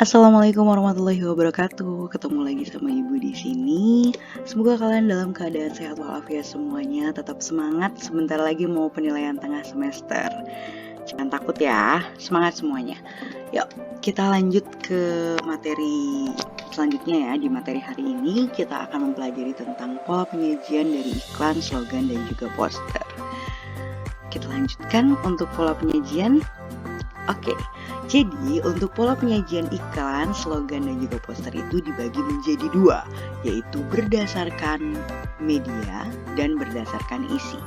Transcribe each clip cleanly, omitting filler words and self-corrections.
Assalamualaikum warahmatullahi wabarakatuh. Ketemu lagi sama Ibu di sini. Semoga kalian dalam keadaan sehat walafiat semuanya, tetap semangat. Sebentar lagi mau penilaian tengah semester. Jangan takut ya, semangat semuanya. Yuk, kita lanjut ke materi selanjutnya ya. Di materi hari ini kita akan mempelajari tentang pola penyajian dari iklan, slogan, dan juga poster. Kita lanjutkan untuk pola penyajian. Oke, jadi untuk pola penyajian iklan, slogan, dan juga poster itu dibagi menjadi dua, yaitu berdasarkan media dan berdasarkan isi.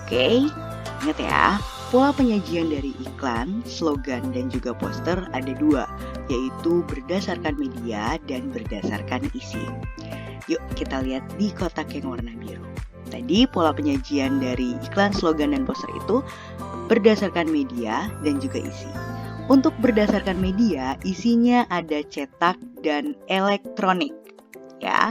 Oke, ingat ya, pola penyajian dari iklan, slogan, dan juga poster ada dua, yaitu berdasarkan media dan berdasarkan isi. Yuk kita lihat di kotak yang warna biru. Tadi pola penyajian dari iklan, slogan, dan poster itu berdasarkan media dan juga isi. Untuk berdasarkan media, isinya ada cetak dan elektronik. Ya,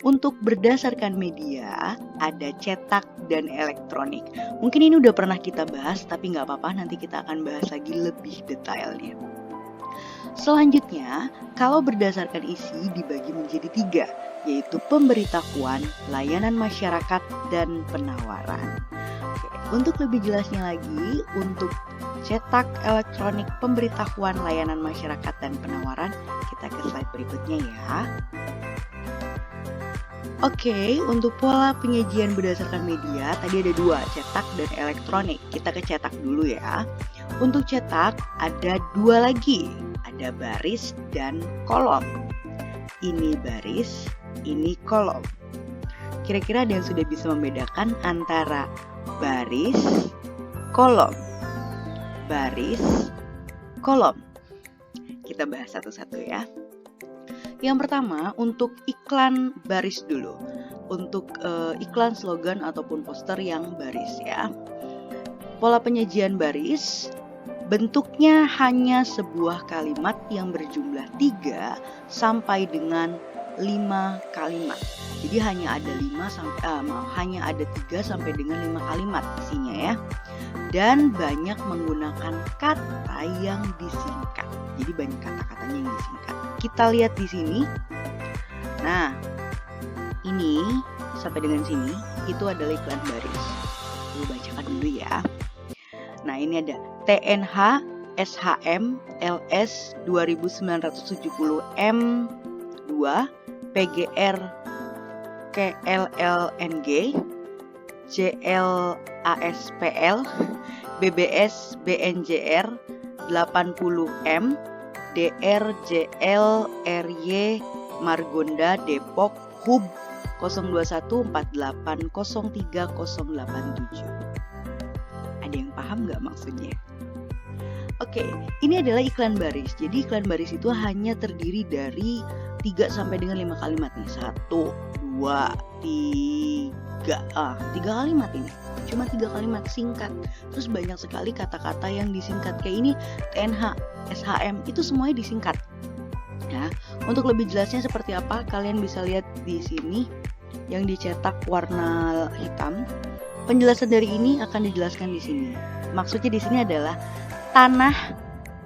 untuk berdasarkan media ada cetak dan elektronik. Mungkin ini udah pernah kita bahas, tapi nggak apa-apa, nanti kita akan bahas lagi lebih detailnya. Selanjutnya, kalau berdasarkan isi dibagi menjadi tiga, yaitu pemberitahuan, layanan masyarakat, dan penawaran. Untuk lebih jelasnya lagi, untuk cetak, elektronik, pemberitahuan, layanan masyarakat, dan penawaran, kita ke slide berikutnya ya. Oke, untuk pola penyajian berdasarkan media, tadi ada dua, cetak dan elektronik. Kita ke cetak dulu ya. Untuk cetak, ada dua lagi, ada baris dan kolom. Ini baris, ini kolom. Kira-kira ada yang sudah bisa membedakan antara baris, kolom, baris, kolom? Kita bahas satu-satu ya. Yang pertama, untuk iklan baris dulu. Untuk iklan, slogan, ataupun poster yang baris ya. Pola penyajian baris, bentuknya hanya sebuah kalimat yang berjumlah 3 sampai dengan 5 kalimat. Jadi hanya ada 3 sampai dengan 5 kalimat isinya ya. Dan banyak menggunakan kata yang disingkat. Jadi banyak kata-katanya yang disingkat. Kita lihat di sini. Nah, ini sampai dengan sini itu adalah iklan baris. Gue bacakan dulu ya. Nah, ini ada TNH SHM LS 2970 M2 PGR KLLNG JLASPL BBS BNJR 80M DRJLRY Margonda Depok Hub 021480307. Ada yang paham nggak maksudnya? Oke, ini adalah iklan baris. Jadi iklan baris itu hanya terdiri dari 3 sampai dengan 5 kalimat nih. 1, 2, 3. 3 kalimat ini. Cuma 3 kalimat singkat. Terus banyak sekali kata-kata yang disingkat. Kayak ini TNH, SHM, itu semuanya disingkat. Ya, untuk lebih jelasnya seperti apa, kalian bisa lihat di sini yang dicetak warna hitam. Penjelasan dari ini akan dijelaskan di sini. Maksudnya di sini adalah tanah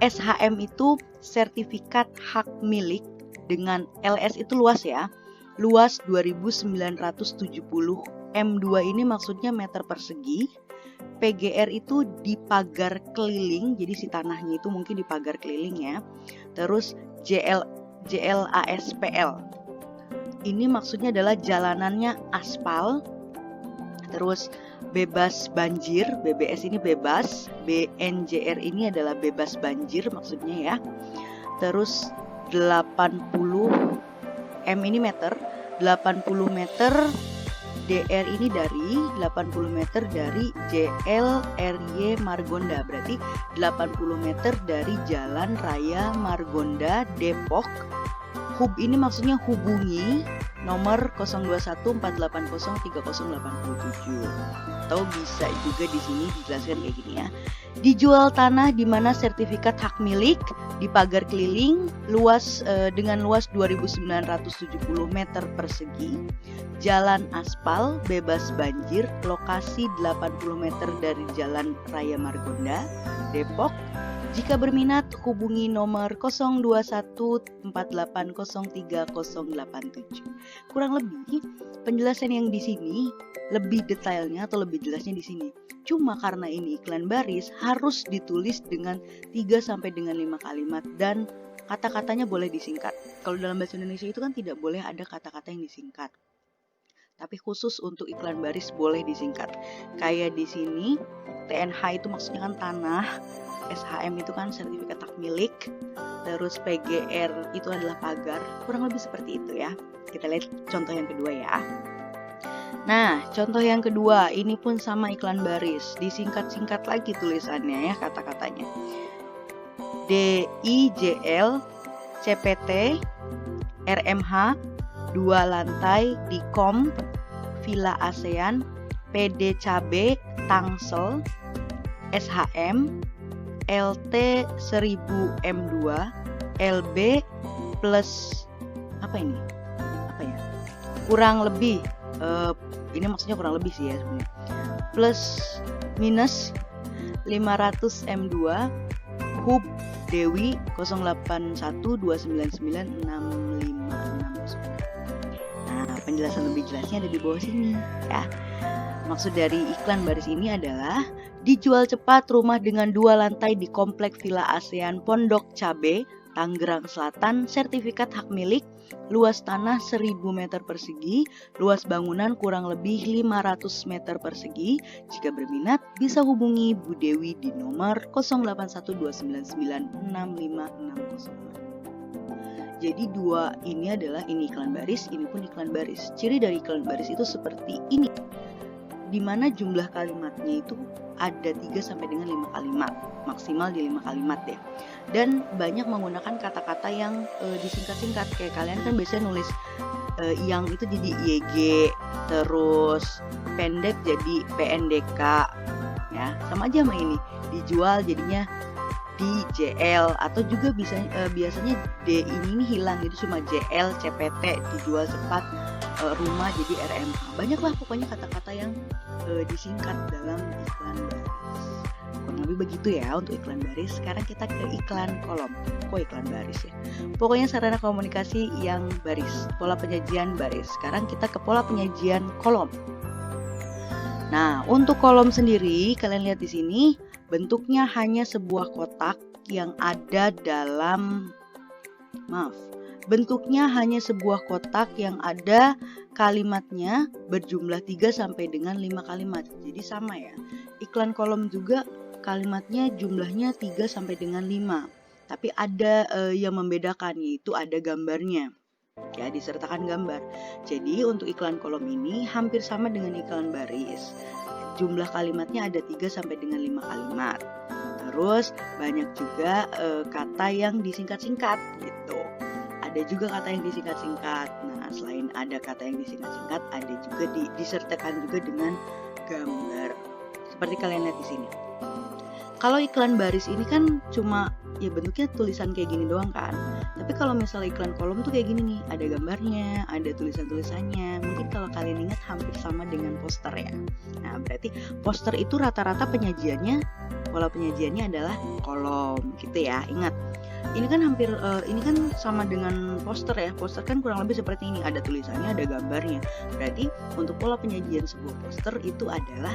SHM itu sertifikat hak milik dengan LS itu luas ya. Luas 2970 M2 ini maksudnya meter persegi. PGR itu di pagar keliling, jadi si tanahnya itu mungkin di pagar keliling ya. Terus JLASPL. Ini maksudnya adalah jalanannya aspal. Terus bebas banjir, BBS ini bebas, BNJR ini adalah bebas banjir maksudnya ya. Terus 80 M ini meter, 80 meter DR ini dari 80 meter dari JLRY Margonda, berarti 80 meter dari Jalan Raya Margonda Depok. Hub ini maksudnya hubungi nomor 021480307. Atau bisa juga di sini dijelaskan kayak gini ya. Dijual tanah di mana sertifikat hak milik di pagar keliling dengan luas 2970 meter persegi, jalan aspal bebas banjir, lokasi 80 meter dari Jalan Raya Margonda, Depok, Jika berminat, hubungi nomor 02148030087. Kurang lebih penjelasan yang di sini lebih detailnya atau lebih jelasnya di sini. Cuma karena ini iklan baris harus ditulis dengan 3 sampai dengan 5 kalimat dan kata-katanya boleh disingkat. Kalau dalam bahasa Indonesia itu kan tidak boleh ada kata-kata yang disingkat. Tapi khusus untuk iklan baris boleh disingkat. Kayak di sini TNH itu maksudnya kan tanah, SHM itu kan sertifikat hak milik, terus PGR itu adalah pagar. Kurang lebih seperti itu ya. Kita lihat contoh yang kedua ya. Nah, contoh yang kedua ini pun sama iklan baris, disingkat-singkat lagi tulisannya ya kata-katanya. DIJL CPT RMH 2 lantai di KOM Villa ASEAN PD Cabe Tangsel SHM LT 1000 M2 LB plus apa ini? Apa ya? Kurang lebih ini maksudnya kurang lebih sih ya sebenarnya. Plus minus 500 M2 hub Dewi 0812996569. Nah, penjelasan lebih jelasnya ada di bawah sini ya. Maksud dari iklan baris ini adalah dijual cepat rumah dengan 2 lantai di Komplek Villa ASEAN Pondok Cabe, Tangerang Selatan, sertifikat hak milik, luas tanah 1000 meter persegi, luas bangunan kurang lebih 500 meter persegi. Jika berminat, bisa hubungi Bu Dewi di nomor 0812996566. Jadi dua ini adalah ini iklan baris, ini pun iklan baris. Ciri dari iklan baris itu seperti ini, di mana jumlah kalimatnya itu ada 3 sampai dengan 5 kalimat, maksimal di 5 kalimat deh. Dan banyak menggunakan kata-kata yang disingkat-singkat. Kayak kalian kan biasanya nulis yang itu jadi YG, terus pendek jadi PNDK ya. Sama aja sama ini. Dijual jadinya DJL, atau juga biasanya D ini hilang, jadi cuma JL CPT, dijual cepat rumah jadi RMH. Banyaklah pokoknya kata-kata yang disingkat dalam iklan baris. Kurang lebih begitu ya untuk iklan baris. Sekarang kita ke iklan kolom. Kok iklan baris ya? Pokoknya sarana komunikasi yang baris, pola penyajian baris. Sekarang kita ke pola penyajian kolom. Nah, untuk kolom sendiri kalian lihat di sini bentuknya hanya sebuah kotak yang ada dalam bentuknya hanya sebuah kotak yang ada kalimatnya berjumlah 3 sampai dengan 5 kalimat. Jadi sama ya. Iklan kolom juga kalimatnya jumlahnya 3 sampai dengan 5. Tapi ada yang membedakan, yaitu ada gambarnya. Ya, disertakan gambar. Jadi untuk iklan kolom ini hampir sama dengan iklan baris. Jumlah kalimatnya ada 3 sampai dengan 5 kalimat. Terus banyak juga kata yang disingkat-singkat gitu. Ada juga kata yang disingkat-singkat. Nah, selain ada kata yang disingkat-singkat, ada juga disertakan juga dengan gambar. Seperti kalian lihat di sini. Kalau iklan baris ini kan cuma ya bentuknya tulisan kayak gini doang kan. Tapi kalau misalnya iklan kolom tuh kayak gini nih, ada gambarnya, ada tulisan-tulisannya. Mungkin kalau kalian ingat hampir sama dengan poster ya. Nah, berarti poster itu rata-rata pola penyajiannya adalah kolom gitu ya. Ingat. Ini kan ini kan sama dengan poster ya. Poster kan kurang lebih seperti ini, ada tulisannya, ada gambarnya. Berarti untuk pola penyajian sebuah poster itu adalah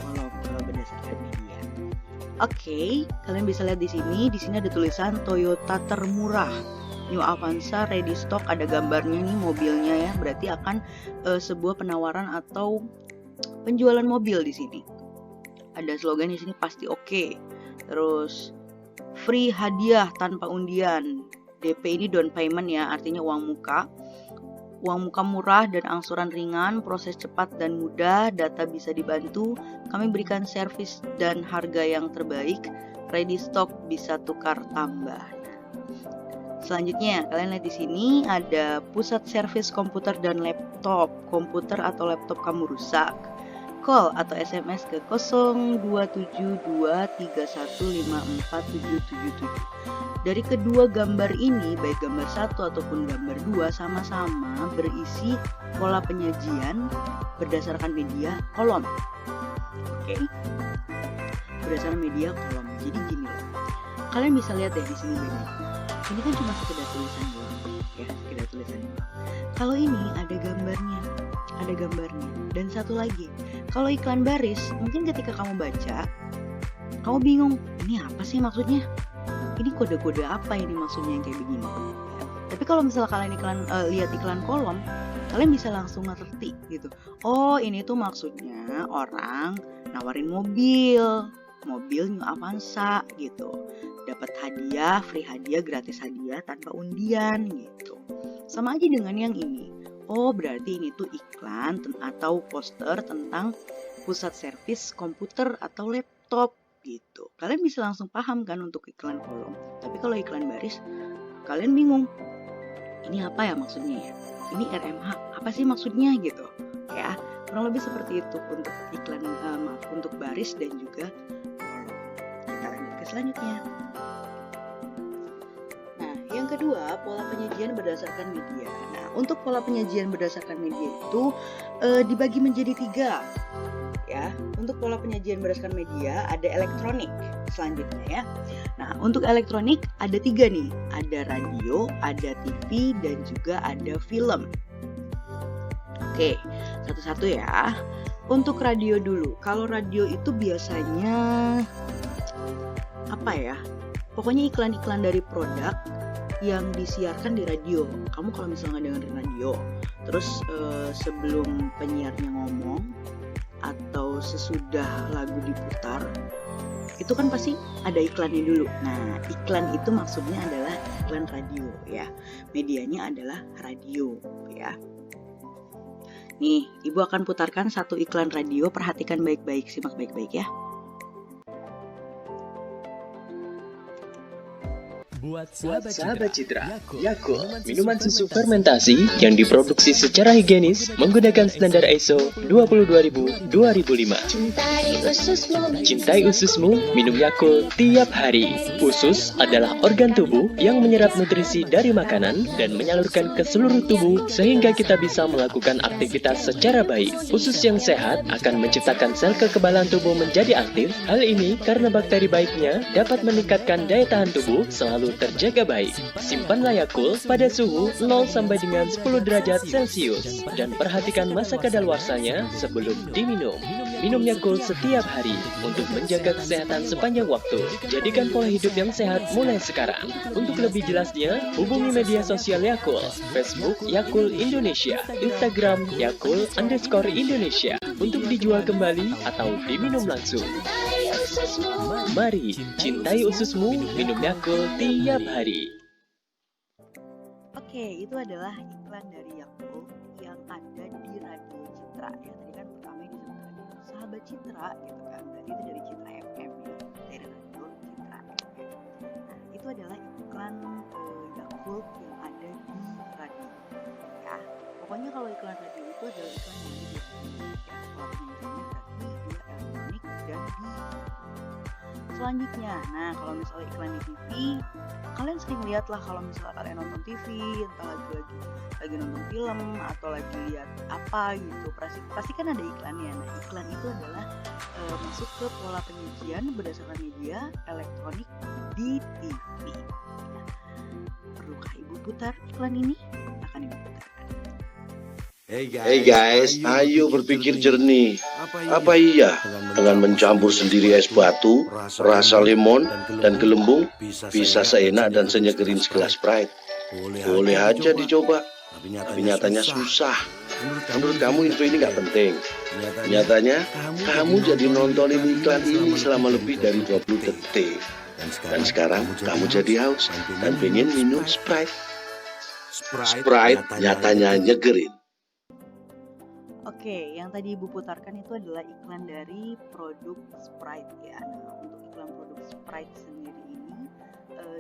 kolom kalau berdasarkan media. Oke, kalian bisa lihat di sini. Di sini ada tulisan Toyota termurah, New Avanza ready stock, ada gambarnya nih mobilnya ya. Berarti akan sebuah penawaran atau penjualan mobil di sini. Ada slogan di sini pasti oke. Terus free hadiah tanpa undian. DP ini down payment ya, artinya uang muka. Uang muka murah dan angsuran ringan, proses cepat dan mudah, data bisa dibantu. Kami berikan servis dan harga yang terbaik. Ready stock, bisa tukar tambah. Selanjutnya, kalian lihat di sini ada pusat servis komputer dan laptop. Komputer atau laptop kamu rusak, call atau SMS ke 027231547777. Dari kedua gambar ini, baik gambar 1 ataupun gambar 2, sama-sama berisi pola penyajian berdasarkan media kolom. Oke. berdasarkan media kolom. Jadi gini loh, kalian bisa lihat deh di sini beda. Ini kan cuma sekedar tulisan doang, ya sekedar tulisan doang. Kalau ini ada gambarnya, Dan satu lagi, kalau iklan baris, mungkin ketika kamu baca, kamu bingung, ini apa sih maksudnya? Ini kode-kode apa ini maksudnya yang kayak begini? Tapi kalau misalnya kalian lihat iklan kolom, kalian bisa langsung ngerti gitu. Oh, ini tuh maksudnya orang nawarin mobil New Avanza gitu. Dapat hadiah, free hadiah, gratis hadiah tanpa undian gitu. Sama aja dengan yang ini. Oh, berarti ini tuh iklan atau poster tentang pusat servis komputer atau laptop gitu. Kalian bisa langsung paham kan untuk iklan kolom. Tapi kalau iklan baris, kalian bingung. Ini apa ya maksudnya ya? Ini RMH, apa sih maksudnya gitu? Ya, kurang lebih seperti itu untuk iklan, untuk baris dan juga kolom. Kita lanjut ke selanjutnya. Nah, yang kedua, pola penyajian berdasarkan media. Nah, untuk pola penyajian berdasarkan media itu dibagi menjadi 3. Ya, untuk pola penyajian berdasarkan media ada elektronik selanjutnya ya. Nah, untuk elektronik ada 3 nih, ada radio, ada TV, dan juga ada film. Oke, satu-satu ya. Untuk radio dulu, kalau radio itu biasanya apa ya? Pokoknya iklan-iklan dari produk yang disiarkan di radio. Kamu kalau misalnya dengerin radio, terus sebelum penyiarnya ngomong atau sesudah lagu diputar, itu kan pasti ada iklannya dulu. Nah, iklan itu maksudnya adalah iklan radio ya. Medianya adalah radio ya. Nih, Ibu akan putarkan satu iklan radio, perhatikan baik-baik, simak baik-baik ya. Buat sahabat Citra, Yakult, minuman susu fermentasi yang diproduksi secara higienis menggunakan standar ISO 22000-2005. Cintai ususmu, minum Yakult tiap hari. Usus adalah organ tubuh yang menyerap nutrisi dari makanan dan menyalurkan ke seluruh tubuh sehingga kita bisa melakukan aktivitas secara baik. Usus yang sehat akan menciptakan sel kekebalan tubuh menjadi aktif. Hal ini karena bakteri baiknya dapat meningkatkan daya tahan tubuh selalu terjaga baik. Simpanlah Yakult pada suhu 0 sampai dengan 10 derajat Celcius dan perhatikan masa kadaluarsanya sebelum diminum. Minum Yakult setiap hari untuk menjaga kesehatan sepanjang waktu. Jadikan pola hidup yang sehat mulai sekarang. Untuk lebih jelasnya, hubungi media sosial Yakult, Facebook Yakult Indonesia, Instagram Yakult_Indonesia untuk dijual kembali atau diminum langsung. Mari, cintai ususmu, minum Yakult tiap hari. Oke, itu adalah iklan dari Yakult yang ada di Radio Citra ya. Tadi kan pertama disebut radio Sahabat Citra gitu kan. Berarti itu dari Citra FM ya. Dari Radio Citra FM. Nah, itu adalah iklan Yakult yang ada di radio ya. Pokoknya kalau iklan radio itu adalah iklan yang di TV ya. Kalau penyajiannya berarti dia elektronik dan di selanjutnya. Nah, kalau misalnya iklan di TV, kalian sering lihat lah kalau misalnya kalian nonton TV, entah lagi nonton film atau lagi lihat apa gitu, pasti kan ada iklannya. Nah, iklan itu adalah masuk ke pola penyajian berdasarkan media elektronik di TV. Nah, perlukah Ibu putar iklan ini? Akan Ibu putarkan. Hey guys, ayo berpikir jernih. Apa iya dengan mencampur sendiri es batu, rasa lemon, dan gelembung bisa seenak dan senyegerin segelas Sprite? Boleh aja dicoba, tapi nyatanya susah. Menurut kamu info ini gak penting. Nyatanya, kamu jadi nontonin iklan ini selama lebih dari 20 detik. Dan sekarang kamu jadi haus dan pengen minum Sprite. Sprite nyatanya nyegerin. Oke, yang tadi Ibu putarkan itu adalah iklan dari produk Sprite ya. Nah, untuk iklan produk Sprite sendiri ini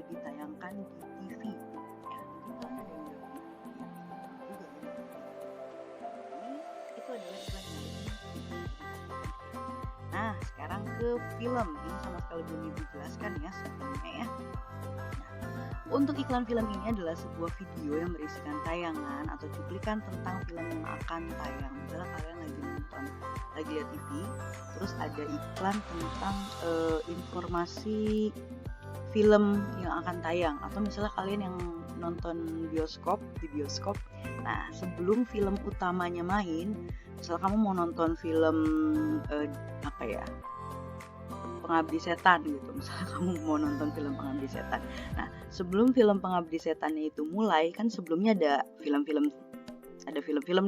ditayangkan di TV ya. Mungkin kalian ada yang udah pernah lihat juga ya. Itu adalah iklan dari TV. Nah, sekarang ke film. Ini sama sekali belum Ibu jelaskan ya sebelumnya ya. Nah, Untuk iklan film ini adalah sebuah video yang berisikan tayangan atau cuplikan tentang film yang akan tayang. Misalnya kalian lagi lihat TV, terus ada iklan tentang informasi film yang akan tayang, atau misalnya kalian yang nonton di bioskop. Nah, sebelum film utamanya main, misalnya kamu mau nonton film Pengabdi Setan gitu, misalnya kamu mau nonton film Pengabdi Setan. Nah, sebelum film Pengabdi Setannya itu mulai, kan sebelumnya ada film-film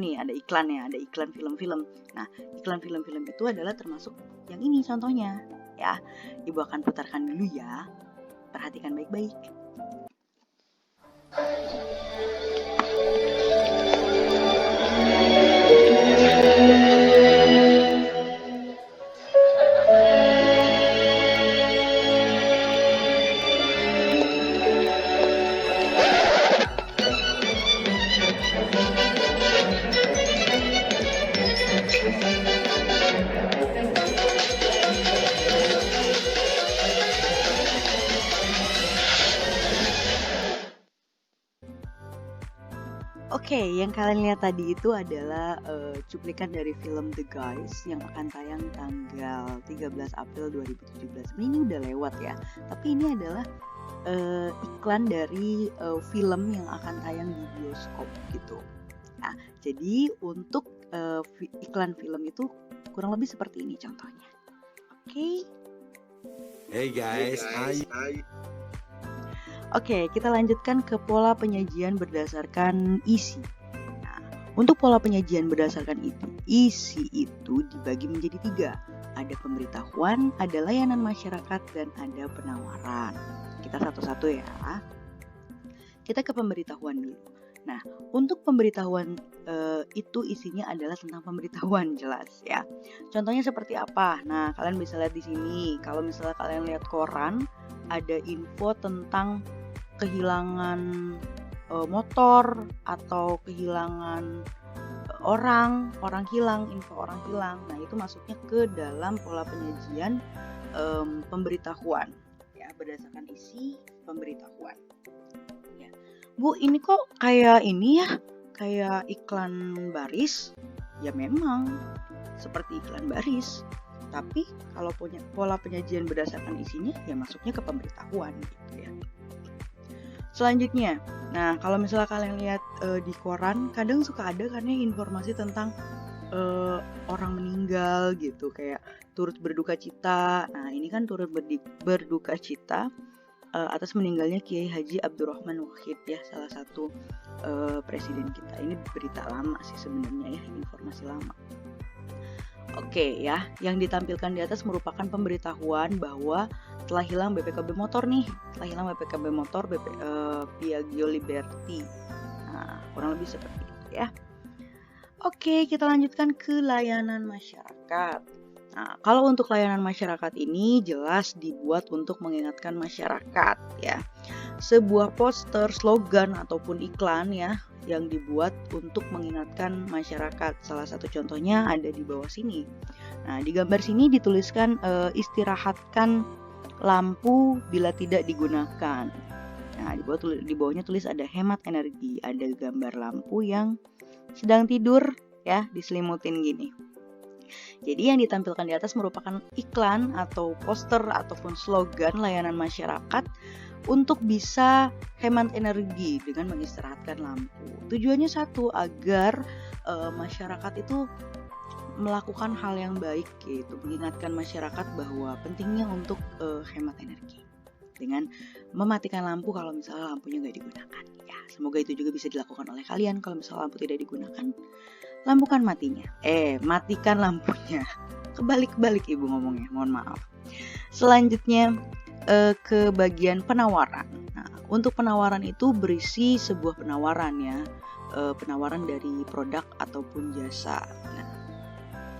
nih, ada iklannya, ada iklan film-film. Nah, iklan film-film itu adalah termasuk yang ini contohnya, ya. Ibu akan putarkan dulu ya. Perhatikan baik-baik. Oke, yang kalian lihat tadi itu adalah cuplikan dari film The Guys yang akan tayang tanggal 13 April 2017. Ini udah lewat ya, tapi ini adalah iklan dari film yang akan tayang di bioskop gitu. Nah, jadi untuk iklan film itu kurang lebih seperti ini contohnya. Oke. Hey guys, Oke, kita lanjutkan ke pola penyajian berdasarkan isi. Nah, untuk pola penyajian berdasarkan isi itu dibagi menjadi 3. Ada pemberitahuan, ada layanan masyarakat, dan ada penawaran. Kita satu-satu ya. Kita ke pemberitahuan dulu. Nah, untuk pemberitahuan itu isinya adalah tentang pemberitahuan, jelas ya. Contohnya seperti apa? Nah, kalian bisa lihat di sini. Kalau misalnya kalian lihat koran, ada info tentang kehilangan motor atau kehilangan orang hilang, info orang hilang. Nah, itu masuknya ke dalam pola penyajian pemberitahuan ya, berdasarkan isi pemberitahuan. Ya. Bu, ini kok kayak ini ya, kayak iklan baris. Ya memang seperti iklan baris. Tapi kalau punya pola penyajian berdasarkan isinya, ya masuknya ke pemberitahuan gitu ya. Selanjutnya, nah kalau misalnya kalian lihat di koran, kadang suka ada kan ya informasi tentang orang meninggal gitu, kayak turut berduka cita. Nah, ini kan turut berduka cita atas meninggalnya Kiai Haji Abdurrahman Wahid ya, salah satu presiden kita. Ini berita lama sih sebenarnya ya, informasi lama. Oke ya, yang ditampilkan di atas merupakan pemberitahuan bahwa telah hilang BPKB motor nih, Piaggio Liberty. Nah, kurang lebih seperti itu ya. Oke, kita lanjutkan ke layanan masyarakat. Nah, kalau untuk layanan masyarakat ini jelas dibuat untuk mengingatkan masyarakat ya. Sebuah poster, slogan ataupun iklan ya yang dibuat untuk mengingatkan masyarakat. Salah satu contohnya ada di bawah sini. Nah, di gambar sini dituliskan istirahatkan lampu bila tidak digunakan. Nah, di bawahnya tulis ada hemat energi, ada gambar lampu yang sedang tidur ya, diselimutin gini. Jadi yang ditampilkan di atas merupakan iklan atau poster ataupun slogan layanan masyarakat untuk bisa hemat energi dengan mengistirahatkan lampu. Tujuannya satu, agar masyarakat itu melakukan hal yang baik gitu, mengingatkan masyarakat bahwa pentingnya untuk hemat energi dengan mematikan lampu kalau misalnya lampunya nggak digunakan. Ya, semoga itu juga bisa dilakukan oleh kalian. Kalau misalnya lampu tidak digunakan, matikan lampunya. Kebalik-balik ibu ngomongnya, mohon maaf. Selanjutnya ke bagian penawaran. Nah, untuk penawaran itu berisi sebuah penawaran ya, penawaran dari produk ataupun jasa. Nah,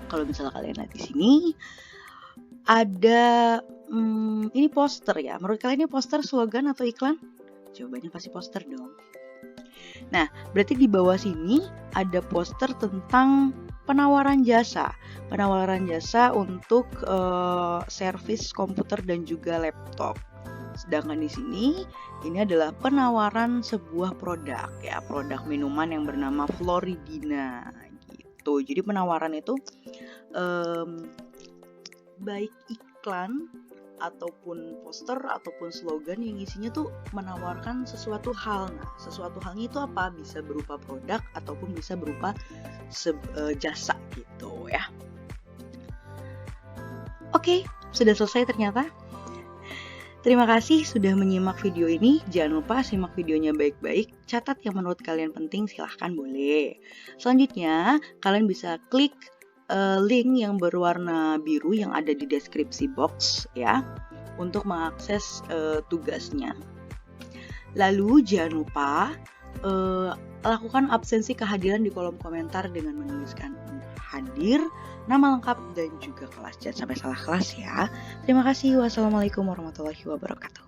kalau misalnya kalian lihat di sini ada ini poster ya. Menurut kalian ini poster, slogan atau iklan? Jawabannya pasti poster dong. Nah, berarti di bawah sini ada poster tentang penawaran jasa untuk servis komputer dan juga laptop. Sedangkan di sini ini adalah penawaran sebuah produk ya, produk minuman yang bernama Floridina gitu. Jadi penawaran itu baik iklan ataupun poster ataupun slogan yang isinya tuh menawarkan sesuatu hal. Nah, sesuatu halnya itu apa? Bisa berupa produk ataupun bisa berupa jasa gitu ya. Oke, sudah selesai ternyata. Terima kasih sudah menyimak video ini. Jangan lupa simak videonya baik-baik. Catat yang menurut kalian penting, silahkan boleh. Selanjutnya, kalian bisa klik link yang berwarna biru yang ada di deskripsi box ya untuk mengakses tugasnya. Lalu jangan lupa lakukan absensi kehadiran di kolom komentar dengan menuliskan hadir, nama lengkap dan juga kelas. Jangan sampai salah kelas ya. Terima kasih. Wassalamualaikum warahmatullahi wabarakatuh.